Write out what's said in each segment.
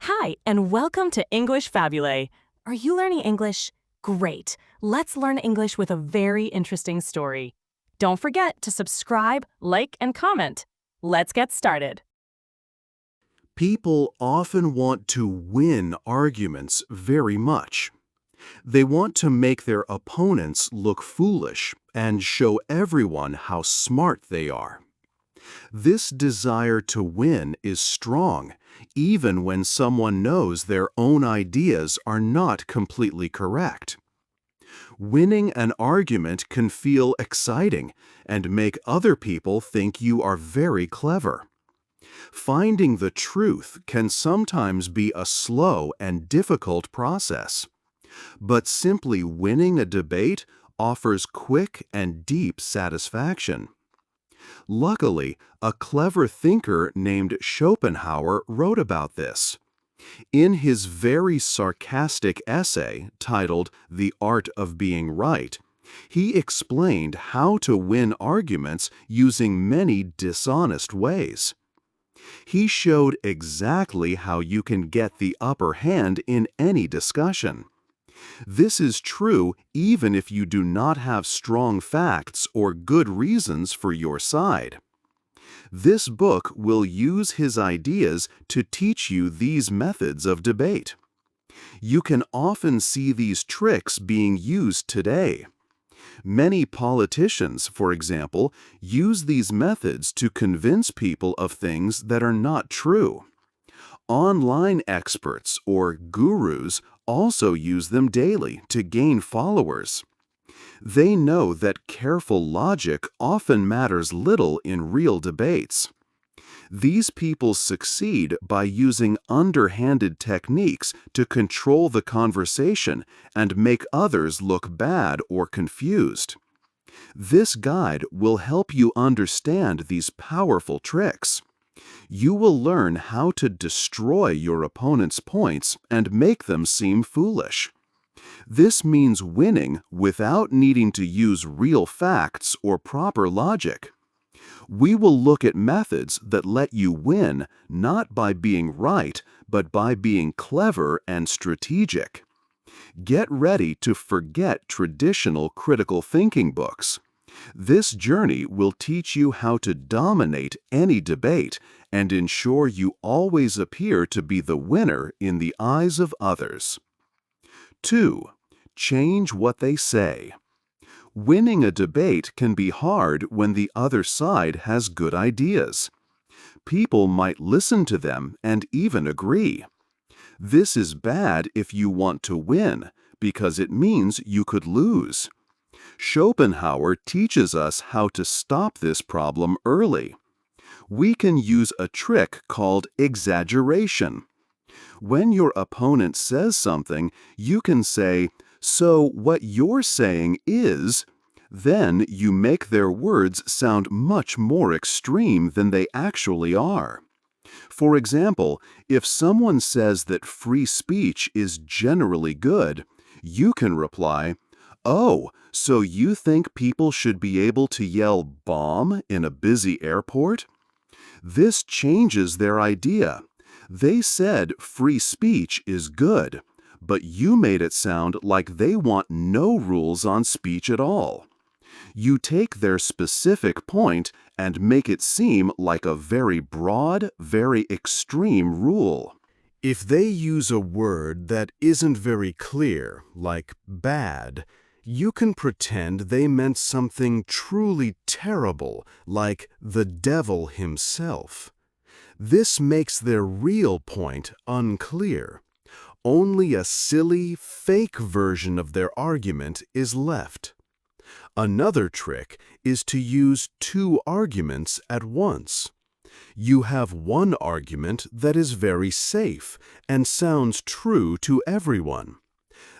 Hi, and welcome to English-Fabule. Are you learning English? Great. Let's learn English with a very interesting story. Don't forget to subscribe, like, and comment. Let's get started. People often want to win arguments very much. They want to make their opponents look foolish and show everyone how smart they are. This desire to win is strong, even when someone knows their own ideas are not completely correct. Winning an argument can feel exciting and make other people think you are very clever. Finding the truth can sometimes be a slow and difficult process, but simply winning a debate offers quick and deep satisfaction. Luckily, a clever thinker named Schopenhauer wrote about this. In his very sarcastic essay titled The Art of Being Right, he explained how to win arguments using many dishonest ways. He showed exactly how you can get the upper hand in any discussion. This is true even if you do not have strong facts or good reasons for your side. This book will use his ideas to teach you these methods of debate. You can often see these tricks being used today. Many politicians, for example, use these methods to convince people of things that are not true. Online experts or gurus also use them daily to gain followers. They know that careful logic often matters little in real debates. These people succeed by using underhanded techniques to control the conversation and make others look bad or confused. This guide will help you understand these powerful tricks. You will learn how to destroy your opponent's points and make them seem foolish. This means winning without needing to use real facts or proper logic. We will look at methods that let you win not by being right, but by being clever and strategic. Get ready to forget traditional critical thinking books. This journey will teach you how to dominate any debate and ensure you always appear to be the winner in the eyes of others. 2. Change what they say. Winning a debate can be hard when the other side has good ideas. People might listen to them and even agree. This is bad if you want to win, because it means you could lose. Schopenhauer teaches us how to stop this problem early. We can use a trick called exaggeration. When your opponent says something, you can say, "So what you're saying is," then you make their words sound much more extreme than they actually are. For example, if someone says that free speech is generally good, you can reply, "Oh, so you think people should be able to yell bomb in a busy airport?" This changes their idea. They said free speech is good, but you made it sound like they want no rules on speech at all. You take their specific point and make it seem like a very broad, very extreme rule. If they use a word that isn't very clear, like bad, you can pretend they meant something truly terrible, like the devil himself. This makes their real point unclear. Only a silly, fake version of their argument is left. Another trick is to use two arguments at once. You have one argument that is very safe and sounds true to everyone.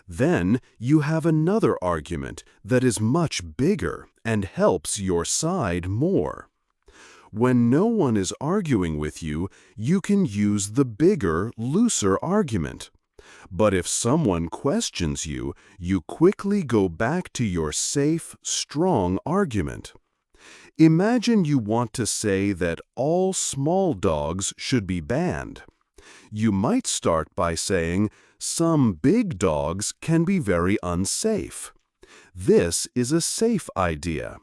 Then you have another argument that is much bigger and helps your side more. When no one is arguing with you, you can use the bigger, looser argument. But if someone questions you, you quickly go back to your safe, strong argument. Imagine you want to say that all small dogs should be banned. You might start by saying, "Some big dogs can be very unsafe." This is a safe idea.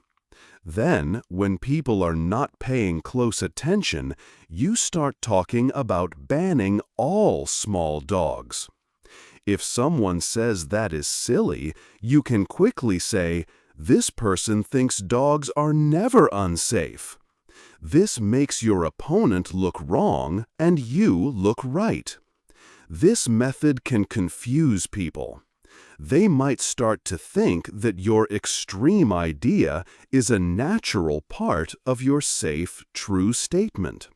Then, when people are not paying close attention, you start talking about banning all small dogs. If someone says that is silly, you can quickly say, "This person thinks dogs are never unsafe." This makes your opponent look wrong and you look right. This method can confuse people. They might start to think that your extreme idea is a natural part of your safe, true statement.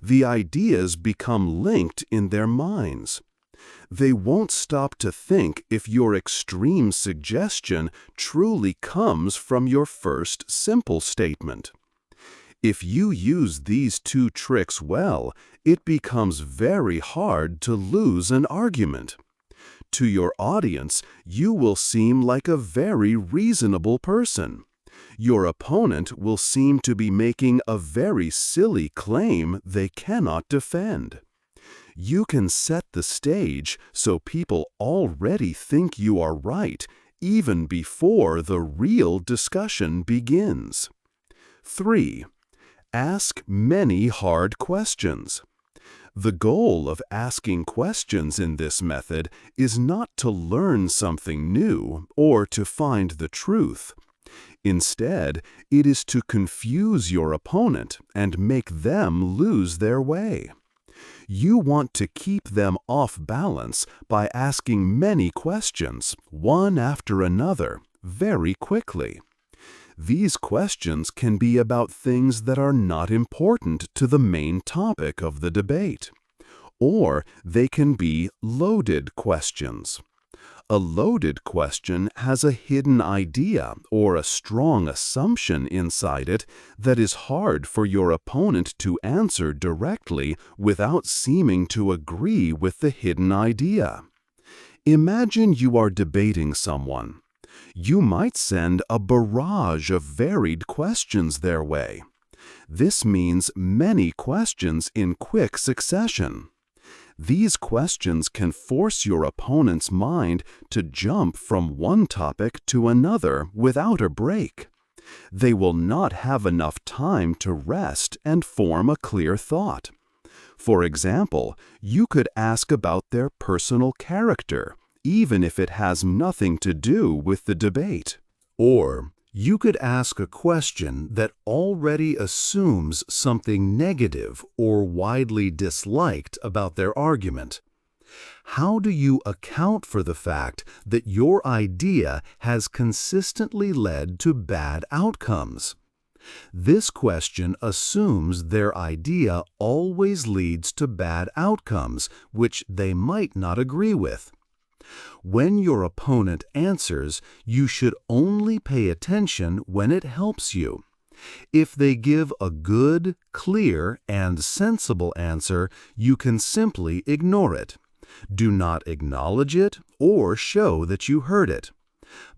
The ideas become linked in their minds. They won't stop to think if your extreme suggestion truly comes from your first simple statement. If you use these two tricks well, it becomes very hard to lose an argument. To your audience, you will seem like a very reasonable person. Your opponent will seem to be making a very silly claim they cannot defend. You can set the stage so people already think you are right, even before the real discussion begins. 3. Ask many hard questions. The goal of asking questions in this method is not to learn something new or to find the truth. Instead, it is to confuse your opponent and make them lose their way. You want to keep them off balance by asking many questions, one after another, very quickly. These questions can be about things that are not important to the main topic of the debate. Or they can be loaded questions. A loaded question has a hidden idea or a strong assumption inside it that is hard for your opponent to answer directly without seeming to agree with the hidden idea. Imagine you are debating someone. You might send a barrage of varied questions their way. This means many questions in quick succession. These questions can force your opponent's mind to jump from one topic to another without a break. They will not have enough time to rest and form a clear thought. For example, you could ask about their personal character, even if it has nothing to do with the debate. Or you could ask a question that already assumes something negative or widely disliked about their argument. How do you account for the fact that your idea has consistently led to bad outcomes? This question assumes their idea always leads to bad outcomes, which they might not agree with. When your opponent answers, you should only pay attention when it helps you. If they give a good, clear, and sensible answer, you can simply ignore it. Do not acknowledge it or show that you heard it.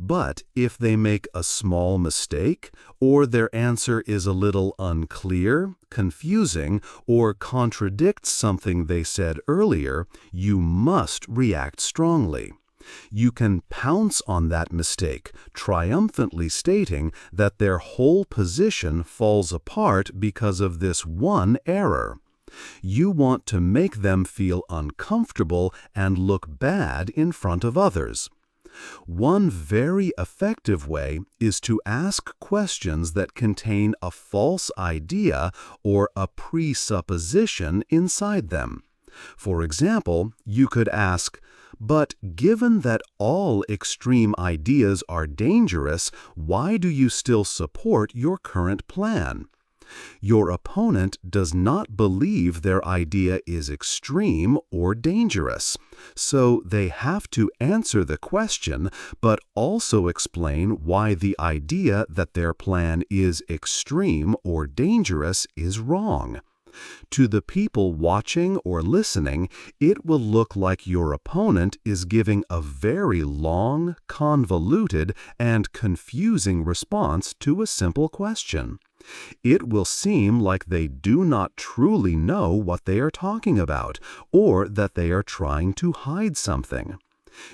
But if they make a small mistake, or their answer is a little unclear, confusing, or contradicts something they said earlier, you must react strongly. You can pounce on that mistake, triumphantly stating that their whole position falls apart because of this one error. You want to make them feel uncomfortable and look bad in front of others. One very effective way is to ask questions that contain a false idea or a presupposition inside them. For example, you could ask, "But given that all extreme ideas are dangerous, why do you still support your current plan?" Your opponent does not believe their idea is extreme or dangerous, so they have to answer the question but also explain why the idea that their plan is extreme or dangerous is wrong. To the people watching or listening, it will look like your opponent is giving a very long, convoluted, and confusing response to a simple question. It will seem like they do not truly know what they are talking about, or that they are trying to hide something.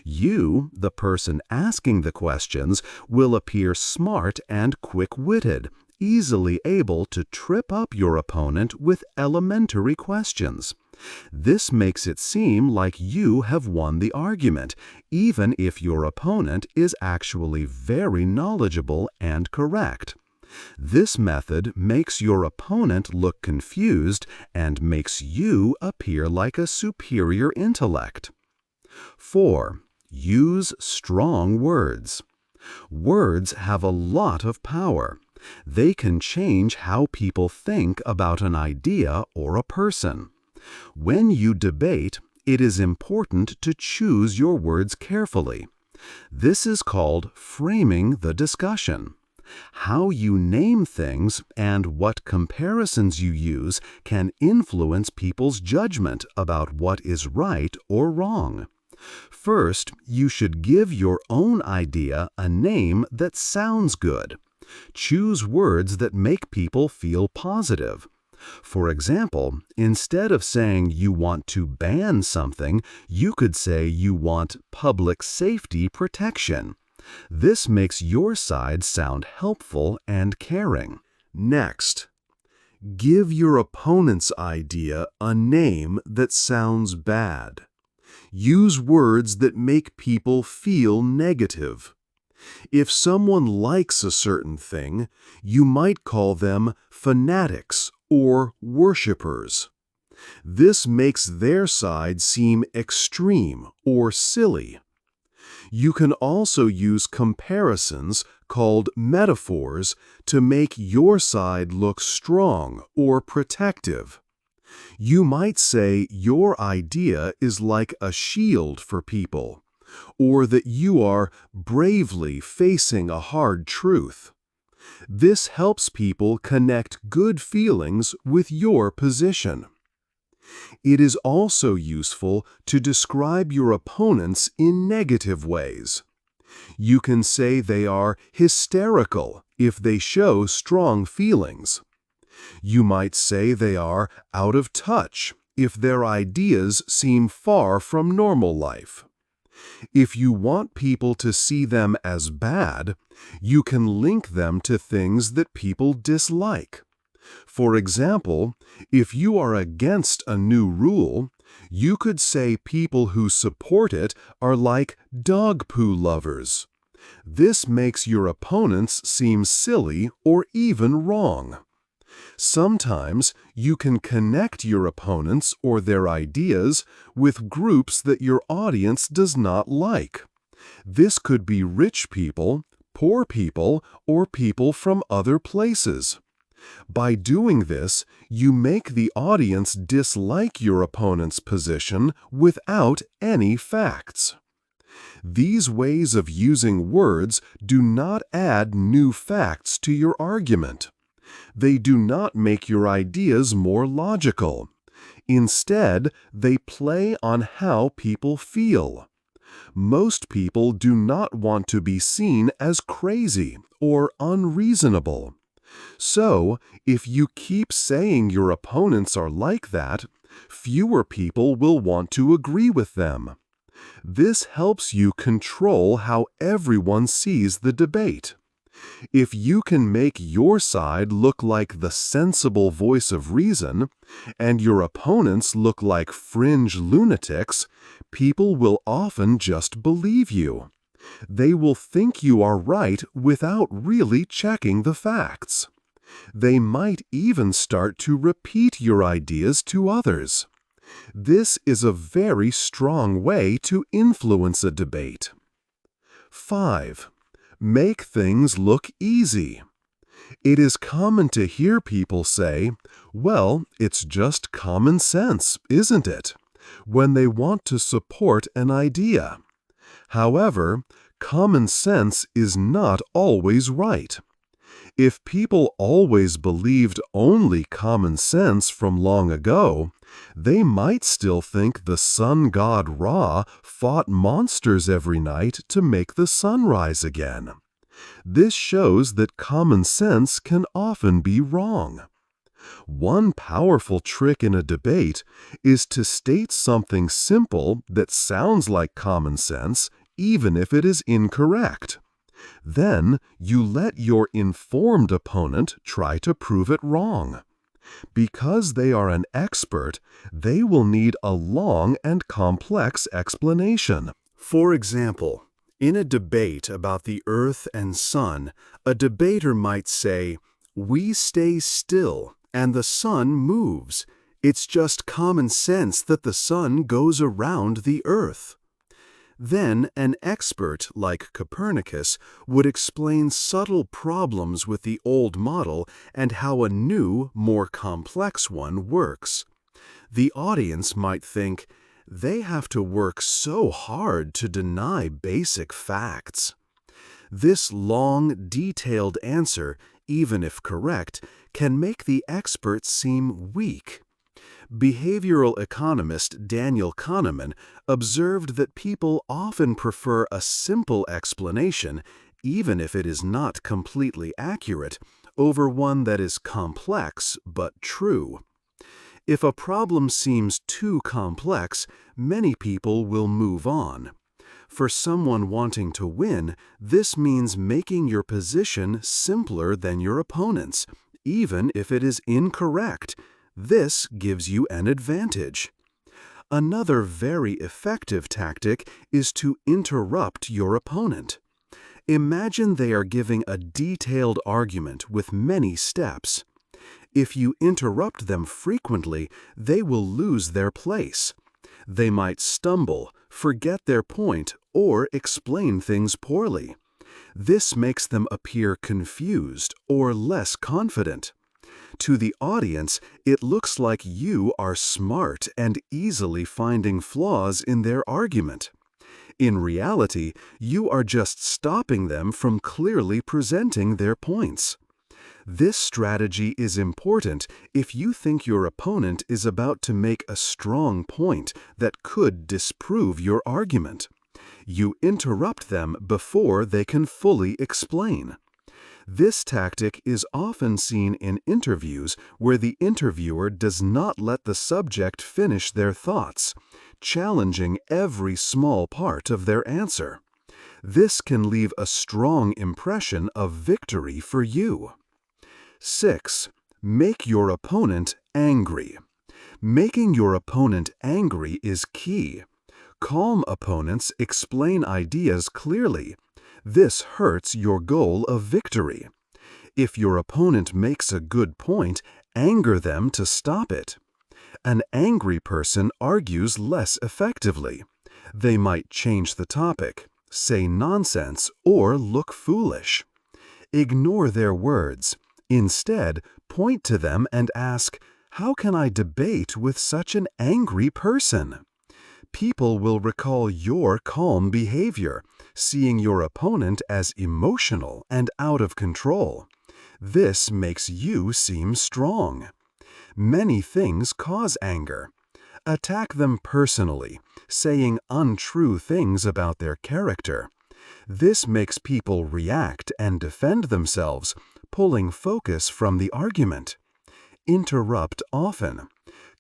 You, the person asking the questions, will appear smart and quick-witted, easily able to trip up your opponent with elementary questions. This makes it seem like you have won the argument, even if your opponent is actually very knowledgeable and correct. This method makes your opponent look confused and makes you appear like a superior intellect. 4. Use strong words. Words have a lot of power. They can change how people think about an idea or a person. When you debate, it is important to choose your words carefully. This is called framing the discussion. How you name things and what comparisons you use can influence people's judgment about what is right or wrong. First, you should give your own idea a name that sounds good. Choose words that make people feel positive. For example, instead of saying you want to ban something, you could say you want public safety protection. This makes your side sound helpful and caring. Next, give your opponent's idea a name that sounds bad. Use words that make people feel negative. If someone likes a certain thing, you might call them fanatics or worshippers. This makes their side seem extreme or silly. You can also use comparisons called metaphors to make your side look strong or protective. You might say your idea is like a shield for people, or that you are bravely facing a hard truth. This helps people connect good feelings with your position. It is also useful to describe your opponents in negative ways. You can say they are hysterical if they show strong feelings. You might say they are out of touch if their ideas seem far from normal life. If you want people to see them as bad, you can link them to things that people dislike. For example, if you are against a new rule, you could say people who support it are like dog poo lovers. This makes your opponents seem silly or even wrong. Sometimes you can connect your opponents or their ideas with groups that your audience does not like. This could be rich people, poor people, or people from other places. By doing this, you make the audience dislike your opponent's position without any facts. These ways of using words do not add new facts to your argument. They do not make your ideas more logical. Instead, they play on how people feel. Most people do not want to be seen as crazy or unreasonable. So, if you keep saying your opponents are like that, fewer people will want to agree with them. This helps you control how everyone sees the debate. If you can make your side look like the sensible voice of reason, and your opponents look like fringe lunatics, people will often just believe you. They will think you are right without really checking the facts. They might even start to repeat your ideas to others. This is a very strong way to influence a debate. 5. Make things look easy. It is common to hear people say, "Well, it's just common sense, isn't it?" when they want to support an idea. However, common sense is not always right. If people always believed only common sense from long ago, they might still think the sun god Ra fought monsters every night to make the sun rise again. This shows that common sense can often be wrong. One powerful trick in a debate is to state something simple that sounds like common sense, even if it is incorrect. Then you let your informed opponent try to prove it wrong. Because they are an expert, they will need a long and complex explanation. For example, in a debate about the Earth and Sun, a debater might say, "We stay still and the Sun moves. It's just common sense that the Sun goes around the Earth." Then an expert like Copernicus would explain subtle problems with the old model and how a new, more complex one works. The audience might think, they have to work so hard to deny basic facts. This long, detailed answer, even if correct, can make the expert seem weak. Behavioral economist Daniel Kahneman observed that people often prefer a simple explanation, even if it is not completely accurate, over one that is complex but true. If a problem seems too complex, many people will move on. For someone wanting to win, this means making your position simpler than your opponent's, even if it is incorrect. This gives you an advantage. Another very effective tactic is to interrupt your opponent. Imagine they are giving a detailed argument with many steps. If you interrupt them frequently, they will lose their place. They might stumble, forget their point, or explain things poorly. This makes them appear confused or less confident. To the audience, it looks like you are smart and easily finding flaws in their argument. In reality, you are just stopping them from clearly presenting their points. This strategy is important if you think your opponent is about to make a strong point that could disprove your argument. You interrupt them before they can fully explain. This tactic is often seen in interviews where the interviewer does not let the subject finish their thoughts, challenging every small part of their answer. This can leave a strong impression of victory for you. 6. Make your opponent angry. Making your opponent angry is key. Calm opponents explain ideas clearly. This hurts your goal of victory. If your opponent makes a good point, anger them to stop it. An angry person argues less effectively. They might change the topic, say nonsense, or look foolish. Ignore their words. Instead, point to them and ask, "How can I debate with such an angry person?" People will recall your calm behavior, seeing your opponent as emotional and out of control. This makes you seem strong. Many things cause anger. Attack them personally, saying untrue things about their character. This makes people react and defend themselves, pulling focus from the argument. Interrupt often.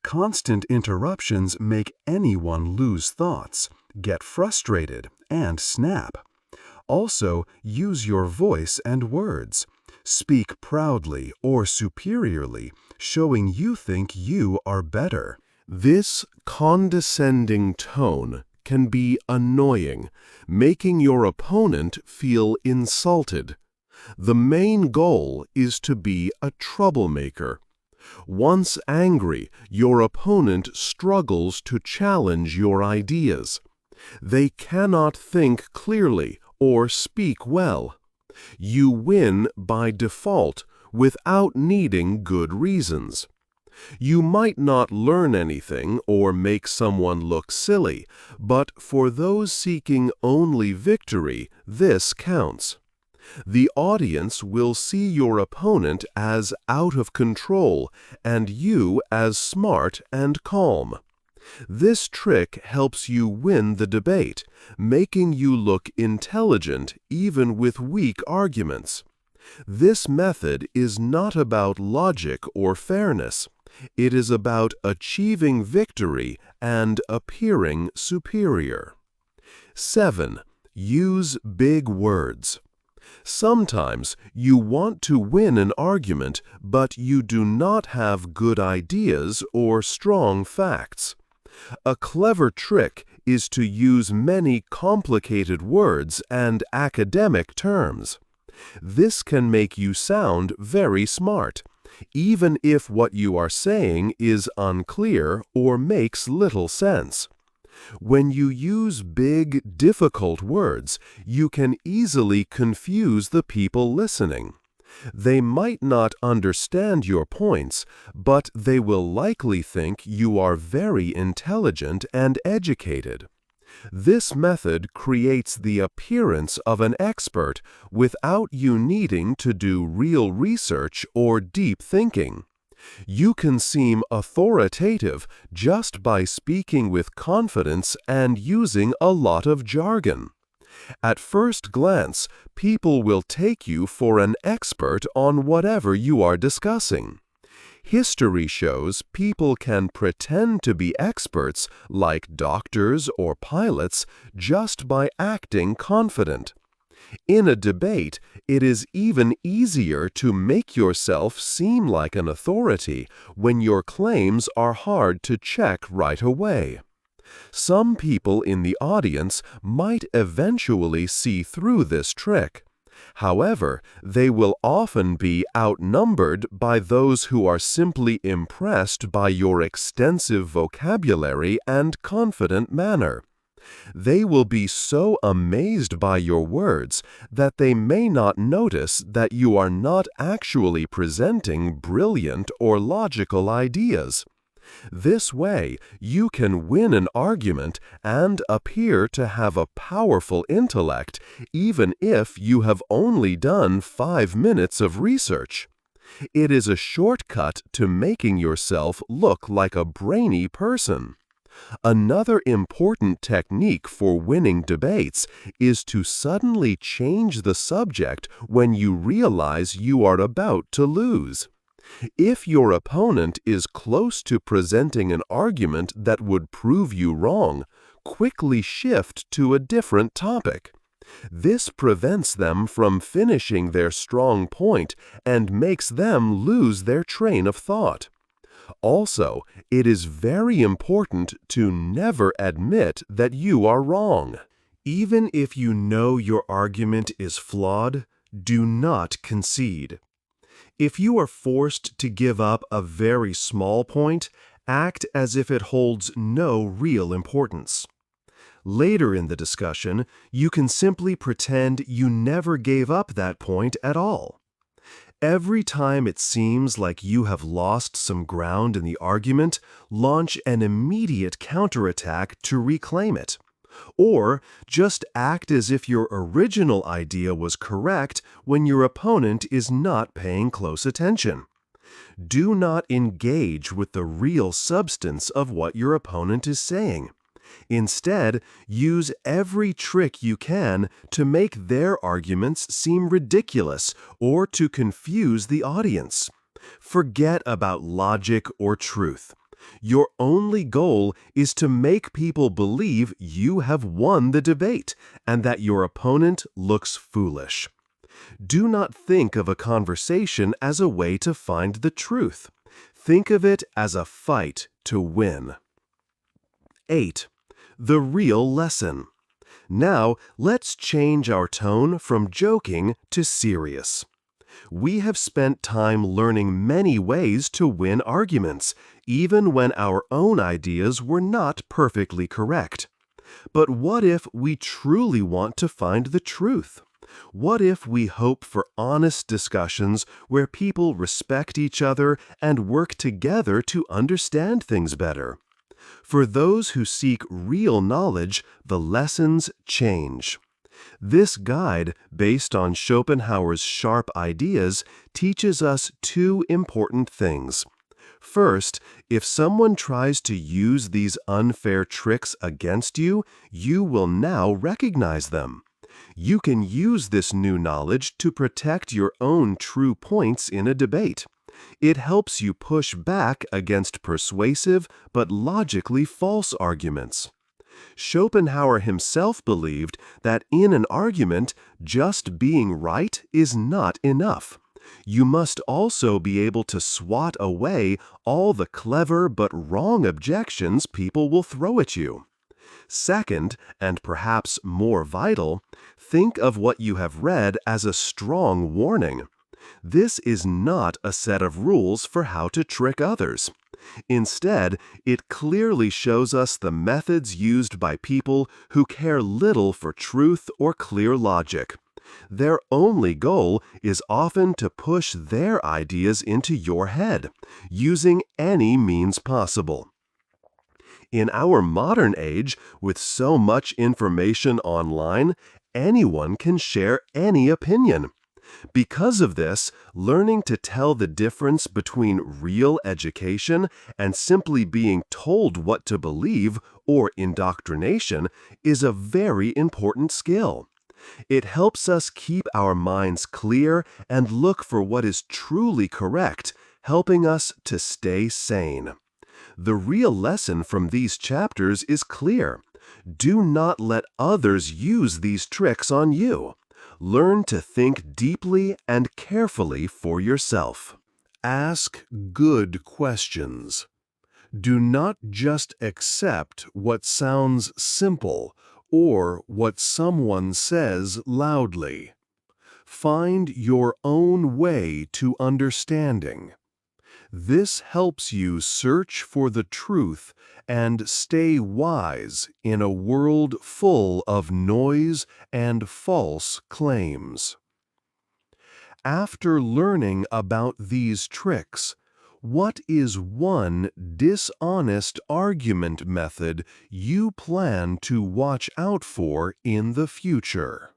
Constant interruptions make anyone lose thoughts, get frustrated, and snap. Also, use your voice and words. Speak proudly or superiorly, showing you think you are better. This condescending tone can be annoying, making your opponent feel insulted. The main goal is to be a troublemaker. Once angry, your opponent struggles to challenge your ideas. They cannot think clearly or speak well. You win by default without needing good reasons. You might not learn anything or make someone look silly, but for those seeking only victory, this counts. The audience will see your opponent as out of control and you as smart and calm. This trick helps you win the debate, making you look intelligent even with weak arguments. This method is not about logic or fairness. It is about achieving victory and appearing superior. 7. Use big words. Sometimes you want to win an argument, but you do not have good ideas or strong facts. A clever trick is to use many complicated words and academic terms. This can make you sound very smart, even if what you are saying is unclear or makes little sense. When you use big, difficult words, you can easily confuse the people listening. They might not understand your points, but they will likely think you are very intelligent and educated. This method creates the appearance of an expert without you needing to do real research or deep thinking. You can seem authoritative just by speaking with confidence and using a lot of jargon. At first glance, people will take you for an expert on whatever you are discussing. History shows people can pretend to be experts, like doctors or pilots, just by acting confident. In a debate, it is even easier to make yourself seem like an authority when your claims are hard to check right away. Some people in the audience might eventually see through this trick. However, they will often be outnumbered by those who are simply impressed by your extensive vocabulary and confident manner. They will be so amazed by your words that they may not notice that you are not actually presenting brilliant or logical ideas. This way, you can win an argument and appear to have a powerful intellect, even if you have only done 5 minutes of research. It is a shortcut to making yourself look like a brainy person. Another important technique for winning debates is to suddenly change the subject when you realize you are about to lose. If your opponent is close to presenting an argument that would prove you wrong, quickly shift to a different topic. This prevents them from finishing their strong point and makes them lose their train of thought. Also, it is very important to never admit that you are wrong. Even if you know your argument is flawed, do not concede. If you are forced to give up a very small point, act as if it holds no real importance. Later in the discussion, you can simply pretend you never gave up that point at all. Every time it seems like you have lost some ground in the argument, launch an immediate counterattack to reclaim it. Or just act as if your original idea was correct when your opponent is not paying close attention. Do not engage with the real substance of what your opponent is saying. Instead, use every trick you can to make their arguments seem ridiculous or to confuse the audience. Forget about logic or truth. Your only goal is to make people believe you have won the debate and that your opponent looks foolish. Do not think of a conversation as a way to find the truth. Think of it as a fight to win. 8. The real lesson. Now, let's change our tone from joking to serious. We have spent time learning many ways to win arguments, even when our own ideas were not perfectly correct. But what if we truly want to find the truth? What if we hope for honest discussions where people respect each other and work together to understand things better? For those who seek real knowledge, the lessons change. This guide, based on Schopenhauer's sharp ideas, teaches us two important things. First, if someone tries to use these unfair tricks against you, you will now recognize them. You can use this new knowledge to protect your own true points in a debate. It helps you push back against persuasive but logically false arguments. Schopenhauer himself believed that in an argument, just being right is not enough. You must also be able to swat away all the clever but wrong objections people will throw at you. Second, and perhaps more vital, think of what you have read as a strong warning. This is not a set of rules for how to trick others. Instead, it clearly shows us the methods used by people who care little for truth or clear logic. Their only goal is often to push their ideas into your head, using any means possible. In our modern age, with so much information online, anyone can share any opinion. Because of this, learning to tell the difference between real education and simply being told what to believe or indoctrination is a very important skill. It helps us keep our minds clear and look for what is truly correct, helping us to stay sane. The real lesson from these chapters is clear. Do not let others use these tricks on you. Learn to think deeply and carefully for yourself. Ask good questions. Do not just accept what sounds simple or what someone says loudly. Find your own way to understanding. This helps you search for the truth and stay wise in a world full of noise and false claims. After learning about these tricks, what is one dishonest argument method you plan to watch out for in the future?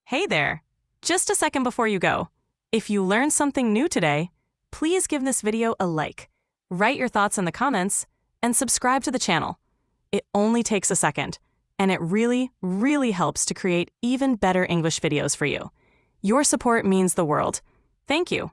Hey there! Just a second before you go. If you learned something new today, please give this video a like, write your thoughts in the comments, and subscribe to the channel. It only takes a second, and it really, really helps to create even better English videos for you. Your support means the world. Thank you.